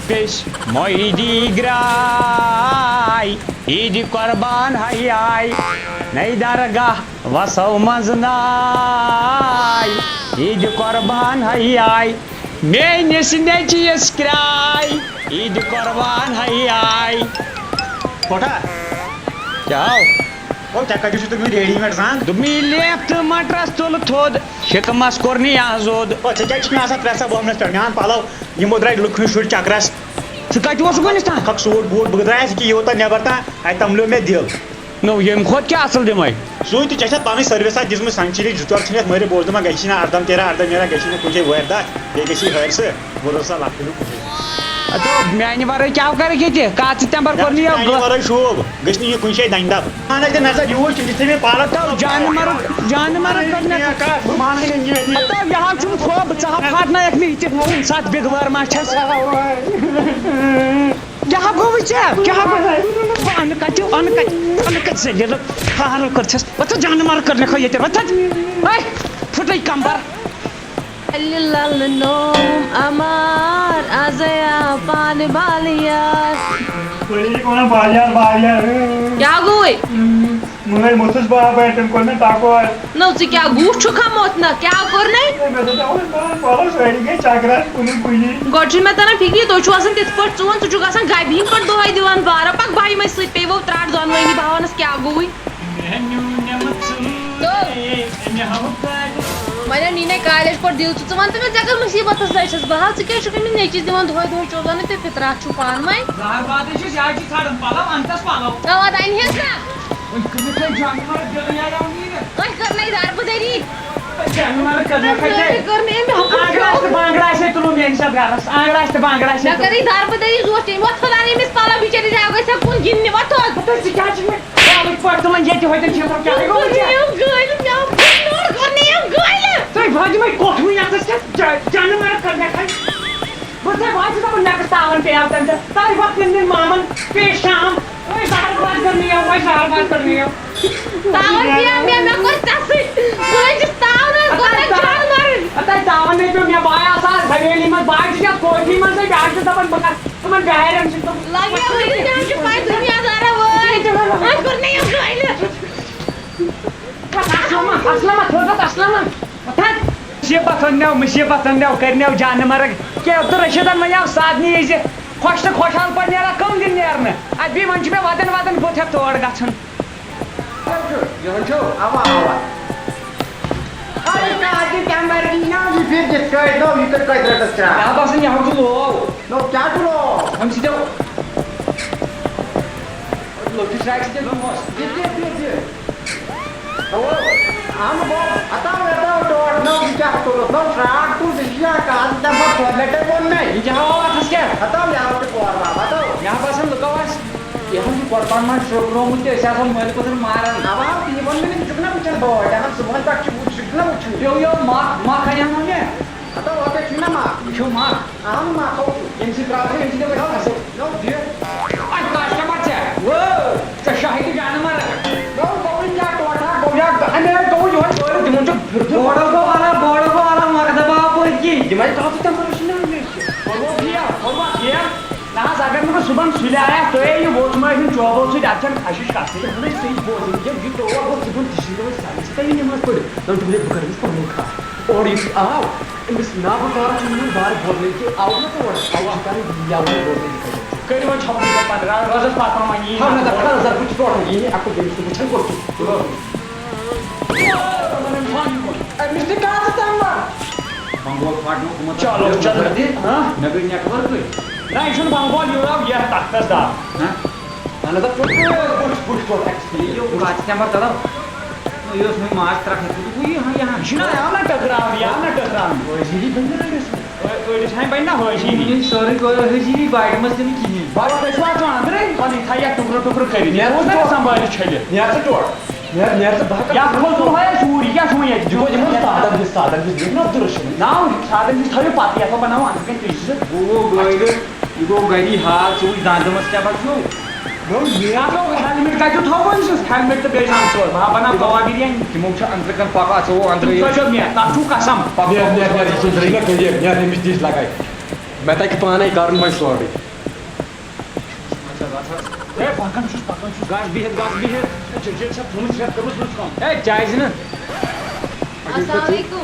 پیش مویدی گراے عید قربان حیاے نئی درگاہ وسو مزناے عید قربان حیاے میٲنِس نیٚچوِس کرٛاے عید قربان حیاے کوٹھا کیٛاہ آو ژےٚ کَتہِ چھُ تُہۍ ریڈی میڈ زنٛگ دوٚپمے لیپ تہٕ مٹرس تُل تھوٚد شِکمس کوٚر نہٕ آزود ژےٚ کیٛازِ چھِ مےٚ آسان 3 بۄہمنس پٮ۪ٹھ مےٚ اَن پَلو یِمو درٛاے لُکہٕ شُرۍ چکرس ژٕ کتہِ اوسُکھ وٕنیُک تام کھکھ سوٗٹ بوٗٹ بہٕ درٛایس ییٚکیٛاہ یوٗتاہ نٮ۪بر تام اَتہِ تملیو مےٚ دِل نو ییٚمہِ کھۄتہٕ کیٛاہ اَصٕل دِمے سُے تہِ ژےٚ چھَتھ پنٕنۍ سٔروِس اَتھ دِژمٕژ سنچری 2 ژور چھِنہٕ یَتھ مٲرِتھ بہٕ اوسُس دَپان گژھی نہٕ اردم نیران گژھی نہٕ کُنہِ جایہِ وٲرۍدات بیٚیہِ گژھی ہٲرسہٕ بہٕ روزٕ سا لۄکٹہِ ہیوٗ کُنہِ میانہِ ورٲے کیٛاہ کرکھ ییٚتہِ کَتھ سِتمبر کوٚر نہٕ میٛانہِ یہِ ورٲے شوٗب گٔژھۍ نہٕ یہِ کُنہِ جایہِ دَنہِ دب اہن حظ نظر یوٗر چھُ یِتھٕے مےٚ پالک جانہٕ مرگ کٔر مےٚ یہِ حظ چھُم خوب ژٕ حظ پھاٹنایکھ مےٚ یِتہِ کُنہِ ساتہٕ بِگوار ما چھَس کیٛاہ گوٚو ژےٚ کیٛاہ گوٚو بہٕ اَنہٕ کَتہِ زٔلیٖل فارل کٔرتھَس وۄتھ جانہٕ مرگ کٔرنَکھ ییٚتہِ وۄتھ پھٕٹٕے کمبر نوم امار آزیا پان بالیار کیا گوئی نو ژٕ کیٛاہ گوٗٹھ چھُکھ موت نہ کیٛاہ کوٚر نَے گۄڈٕ چھُنہٕ مےٚ تران فِکری تُہۍ چھُو آسان تِتھ پٲٹھۍ ژون ژٕ چھُکھ آسان گبہِ ہِنٛدۍ پٲٹھۍ دۄہے دِوان بارا پَکھ بایہِ مےٚ سۭتۍ پیٚیِو ترٛٹھ دۄنوٕنی بہٕ وَنس کیٛاہ گوٚوٕے وۄنۍ نیٖنے کالیج پٮ۪ٹھ دِل ژٕ وَن تہٕ مےٚ ژےٚ کٔر مُصیٖبتس لٔجِس بہٕ حظ ژٕ کیٛازِ چھُکھ أمِس نیٚچِس دِوان دۄہے دۄہے چوزان تہٕ فِطرات چھُو پانہٕ وۄنۍ اَوا اَنہِس نا وۄنۍ کٔرنَے دربٕدٔری مےٚ کٔرٕے دربٕدٔری زوٗٹھ تٔمۍ وۄتھ تھوٚد أمِس پَلو بِچٲرِس ہٮ۪و گژھِ کُن گِنٛدنہِ وۄتھ تھوٚد مُصیٖبت أننو کٔرنو جانہٕ مرگ کہِ عبدل رشیٖدن وَنیو سادنہِ یہِ زِ خۄش تہٕ خۄشحال پٲٹھۍ نیران کٕم دِن نیرنہٕ اَدٕ بیٚیہِ وۄنۍ چھُ مےٚ وَدن بہٕ ہٮ۪کہٕ تور گژھُن باسان یہِ حظ چھُ لوو اَمہِ سۭتۍ لٔکٕر شراکہِ سۭتۍ مےٚ باسان لُکو آسہِ یہِ حظ چھُ قۄربان منٛز شرٛوپنومُت تہِ أسۍ آسو مٲلۍ پٲٹھۍ ماران مکھ اَنیو نا مےٚ یہِ چھُ مکھ ییٚمہِ سۭتۍ ترٛاوَو ییٚمہِ سۭتۍ کسٹمر ژےٚ ژےٚ شاہدِ جانہٕ مرگ نہ حظ اگر نہٕ بہٕ صُبحن سُلہِ آیکھ تُہۍ یہِ ووٚژھ مٲرۍ ہُنٛد چوبو سۭتۍ اَتھ چھَنہٕ خشِش کَتھٕے اور یُس آو أمِس نابہٕ کارَس چھُنہٕ بار بولنٕے کہِ آو نہٕ تور کٔرِو وۄنۍ چھۄپنٕے پَتہٕ روزَس پَتہٕ وۄنۍ یی چلو چلو نہ یہِ چھُنہٕ بنگول یہِ آو یَتھ تختَس دب یہ ماچ ترک یہِ آو نہ ٹٔکراوُن یہِ آو نہ ٹٔکراوُن أڑِس ہامہِ بَنہِ نہ حٲضی سورُے حٲضی باڑِ منٛز تہِ نہٕ کِہیٖنۍ بَڑٕ تُہۍ چھِو اَتھ أنٛدرَے پَنٕنۍ تھایَکھ ٹُکرٕ ٹُکرٕ کٔرِتھ اوس نہ سنٛبھٲلِتھ چھٔلِتھ یَتھ کھوٚت ہے شوٗر یہِ کیٛاہ چھُ وۄنۍ ییٚتہِ ناو سادن ہِنٛز تھٲیِو پَتہٕ یَتھ بَناوو اَنٛدٕ کَنۍ تُہۍ یہِ گوٚو گَری حال ژٕ وٕچھ دَنٛدٕ منٛز کیٛاہ بَچو ہیلمٹ کَتیُتھ تھوٚو وۄنۍ ہیلمٹ تہٕ بیٚیہِ سان ژور بہٕ بَناو گوا بِریانی تِمو چھُ أنٛدرٕ کَن پَکان ژٕ وو أنٛدرٕ تَتھ چھُو قسم مےٚ تَگہِ پانے کَرُن وۄنۍ سورُے اے پکان چھُس گژھ بِہِتھ اے چاے زِ نہٕ السلام علیکم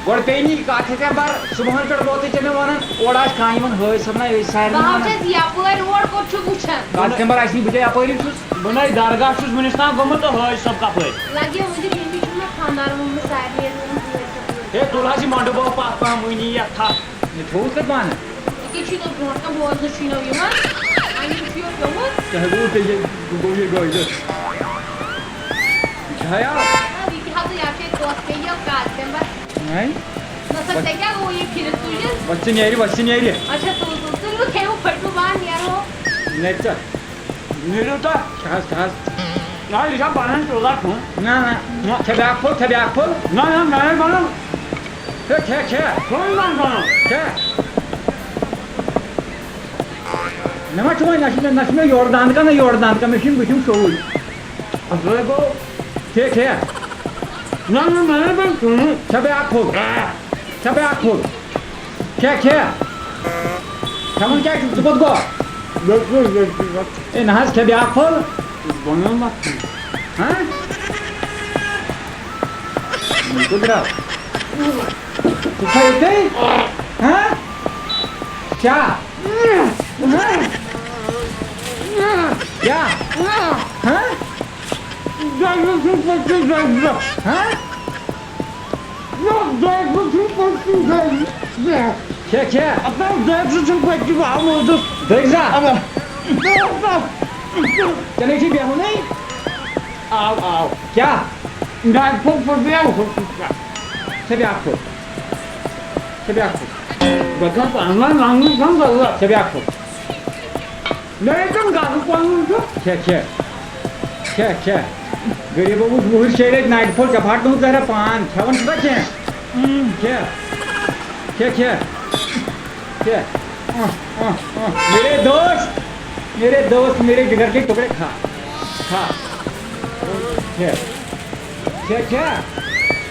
گۄڈٕ پیٚیہِ نہٕ یہِ کَتھ ہیٚکیا بَر صُبحن پٮ۪ٹھ گوٚو تُہۍ ژےٚ مےٚ وَنان اورٕ آسہِ کانٛہہ یِمن ہٲے صٲبنا یہِ سارنٕے کَسٹمر آسہِ نہٕ بہٕ تہِ یَپٲری چھُس بہٕ نَے درگاہ چھُس وٕنِس تام گوٚمُت تہٕ ہٲے صٲب کَپٲرۍ ہے تُل حظ یہِ مۄنڈٕ بوٚو پَتھ پَہم وٕنی یَتھ تھپھ مےٚ تھوٚوُتھ کَتہِ بانہٕ کیٛاہ گوٚو تیٚلہِ گوٚو یہِ گٲڑۍ چھایا وَژھِ نیرِ نیرو نیرِ ژٕ نیٖرِو تہٕ نہ یہِ چھا بَنان تیوٗتاہ کھیوٚن نہ کھےٚ بیٛاکھ پھوٚل نہ مےٚ ہے بَنان ہے کھےٚ بَنان کھےٚ مےٚ ما چھُ وۄنۍ نہ چھُ مےٚ یورٕ دَنٛد کانٛہہ نہ یورٕ دَنٛد کانٛہہ مےٚ چھُ بٕتھِم سیوٚدُے اَصٕل گوٚو کھےٚ نہ مےٚ ہے بَنان کھےٚ بیٛاکھ پھوٚل کھےٚ کھٮ۪وُن کیٛاہ چھُ ژٕ کوٚت گوٚو ہے نہ حظ کھےٚ بیٛاکھ پھوٚل بَنان ما ہاں کوٚت درٛاو ژٕ چھا ییٚتے ہاں کیٛاہ کیٛاہ ہاں چلے چھِ بیہُنٕے آو کیٛاہ کھےٚ بیٛاکھ پھوٚل کھےٚ بیٛاکھ پھوٚل کھےٚ بیٛاکھ پھوٚل کھےٚ غریٖبو وُچھ وُہٕرۍ شیٚیہِ رٮ۪تۍ نَٹہِ پھوٚل ژےٚ پھاٹنووُتھ ظٲہرا پان کھٮ۪وان چھُکھا کھےٚ میرے دوست میرے جگر کے ٹکڑے کھا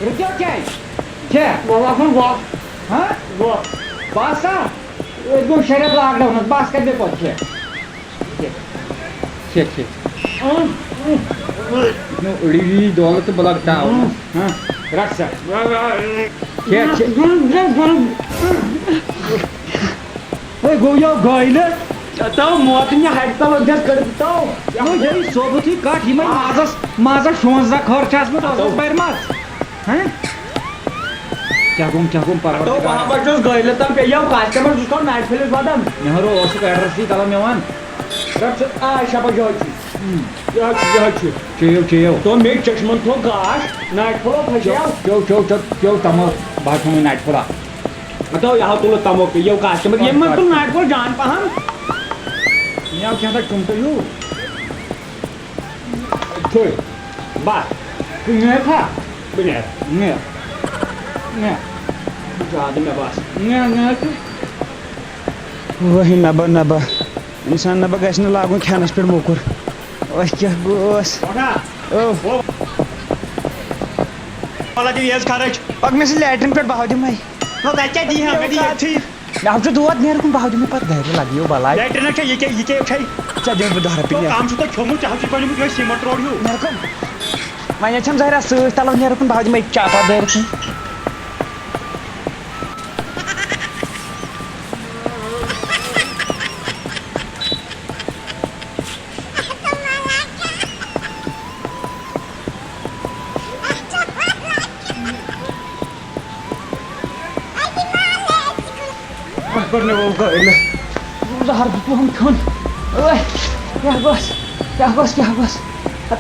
رُکیو کیٛازِ ہاں بس ہا أسۍ گوٚو 6 رٮ۪تھ لاک ڈاوُنس بس کَتہِ بیٚیہِ پَتہٕ کھےٚ أڑی دولت تہٕ بہٕ لَگہٕ تاونَس رَٹ سا ہے گوٚو یو گٲلہٕ تو موتنہِ ہَٹہِ تل ٲسۍ کٔڑِتھ تو یہِ ثوبوٗتھٕے کَٹھ یِمے مازَس 15 کھٔر چھِ آسمٕژ ٲسَس بَرِ منٛز کیٛاہ گوٚم پَروَردِگار گٲلہٕ تام پیٚیو کَسٹمر سُہ کوٚر نَٹہِ پھٔلِس بدل نہروٗ اوسُکھ ایڈرَسٕے تَلان مےٚ وَن رَٹ ژٕ شَبَس یِہوٚے چیٚیو تو مےٚ چشمن تھوٚو گاش نَٹہِ پھوٚلو پھسیو تَمو بہٕ حظ چھُم نَٹہِ پھوٚلا تو یہِ تُلہٕ تَمو پیٚیو کَسٹمر ییٚمہِ منٛز تُل نَٹہِ پھوٚل جان پَہم مےٚ آو کینٛژھا چُمٹہٕ ہیوٗ تھوٚے بَس ژٕ نیرکھا بہٕ نیرٕ زیادٕ مےٚ باسان وٲہی نَبہٕ اِنسان نَبہٕ گژھِ نہٕ لاگُن کھٮ۪نَس پٮ۪ٹھ موٚکُر أسۍ کیٛاہ گوس پَکھ مےٚ سۭتۍ لیٹرِن پٮ۪ٹھ بہٕ ہاو دِمَے مےٚ حظ چھُ دود نیرٕ کُن بہٕ ہاو دِمَے پَتہٕ گرِ لَگیو بَلاے ژےٚ دِمہٕ بہٕ 10 رۄپیہِ وۄنۍ چھَم ظٲہرا سۭتۍ تَلو نیرٕ کُن بہٕ ہاو دِمَے چاپا دٲرِتھ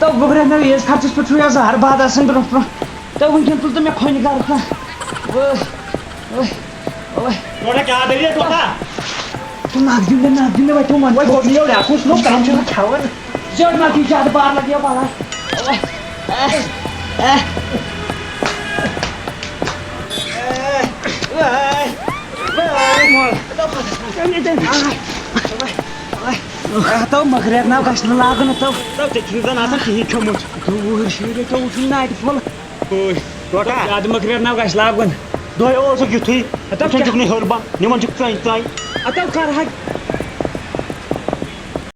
تو گوٚبرے مےٚ عیٖز خرچَس پٮ۪ٹھ چھُ یا زہر باد آسان برونٛہہ برونٛہہ تہٕ وٕنکٮ۪ن تُل تہٕ مےٚ کھۄنہِ گرٕ کانٛہہ نَکھ دِم مےٚ وۄنۍ کھٮ۪وان زیادٕ نَکھ زیادٕ بار لگیو بلاے تو مٔکریر ناو گژھِ نہٕ لاگُن تو ژےٚ چھُنہٕ زَن آسان کِہیٖنۍ کھیوٚمُت 2 وُہٕرۍ شُرۍ تو وٕچھُن نَٹہِ پھوٚل زیادٕ مٔکریر ناو گژھِ لاگُن دۄہے اوسُکھ یُتھُے ہتا وٕچھان چھُکھ نہٕ ہیوٚر بہ نِوان چھُکھ ژَنۍ ژَنۍ اتو کر